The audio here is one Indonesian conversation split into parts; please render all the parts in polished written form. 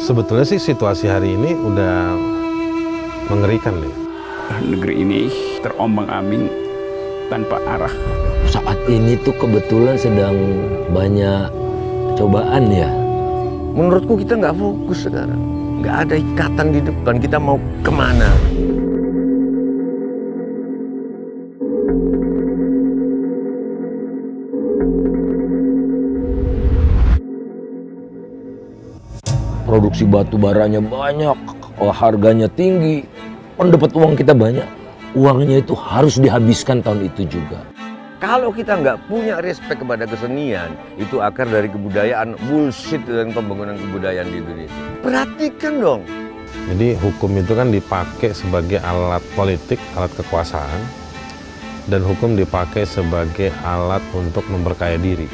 Sebetulnya sih situasi hari ini udah mengerikan nih. Negeri ini terombang-ambing tanpa arah. Saat ini tuh kebetulan sedang banyak cobaan ya. Menurutku kita nggak fokus sekarang. Nggak ada ikatan di depan, kita mau kemana. Produksi batu baranya banyak, harganya tinggi, dapat uang kita banyak. Uangnya itu harus dihabiskan tahun itu juga. Kalau kita nggak punya respect kepada kesenian, itu akar dari kebudayaan bullshit dan pembangunan kebudayaan di Indonesia. Perhatikan dong. Jadi hukum itu kan dipakai sebagai alat politik, alat kekuasaan, dan hukum dipakai sebagai alat untuk memperkaya diri.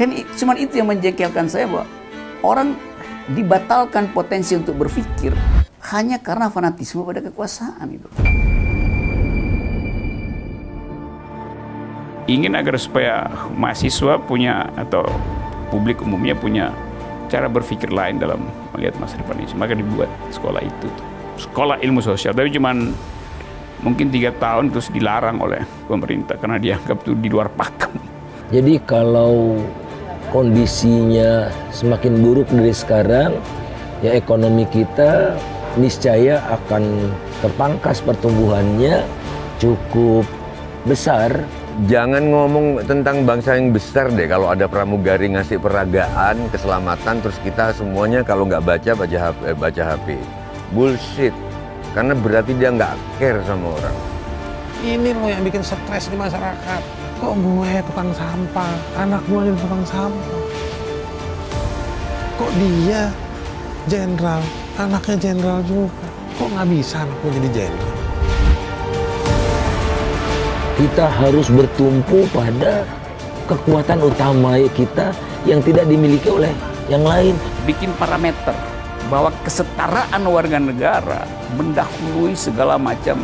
Kan cuman itu yang menjengkelkan saya, bahwa orang dibatalkan potensi untuk berpikir hanya karena fanatisme pada kekuasaan itu. Ingin agar supaya mahasiswa punya atau publik umumnya punya cara berpikir lain dalam melihat masa depan ini, maka dibuat sekolah itu, sekolah ilmu sosial. Tapi cuman mungkin 3 tahun terus dilarang oleh pemerintah karena dianggap itu di luar pakem. Jadi kalau kondisinya semakin buruk dari sekarang, ya ekonomi kita niscaya akan terpangkas pertumbuhannya cukup besar. Jangan ngomong tentang bangsa yang besar deh. Kalau ada pramugari ngasih peragaan, keselamatan, terus kita semuanya kalau nggak baca HP. Bullshit. Karena berarti dia nggak care sama orang. Ini loh yang bikin stres di masyarakat. Kok gue tukang sampah, anak gue jadi tukang sampah. Kok dia jenderal, anaknya jenderal juga. Kok nggak bisa anak gue jadi jenderal? Kita harus bertumpu pada kekuatan utama kita yang tidak dimiliki oleh yang lain. Bikin parameter bahwa kesetaraan warga negara mendahului segala macam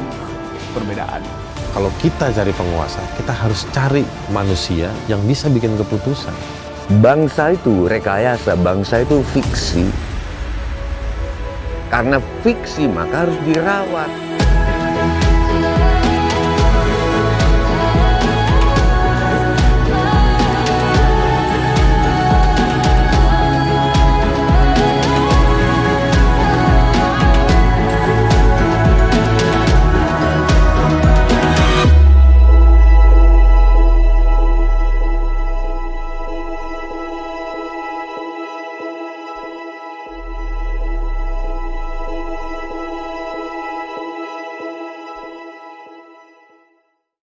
perbedaan. Kalau kita cari penguasa, kita harus cari manusia yang bisa bikin keputusan. Bangsa itu rekayasa, bangsa itu fiksi. Karena fiksi maka harus dirawat.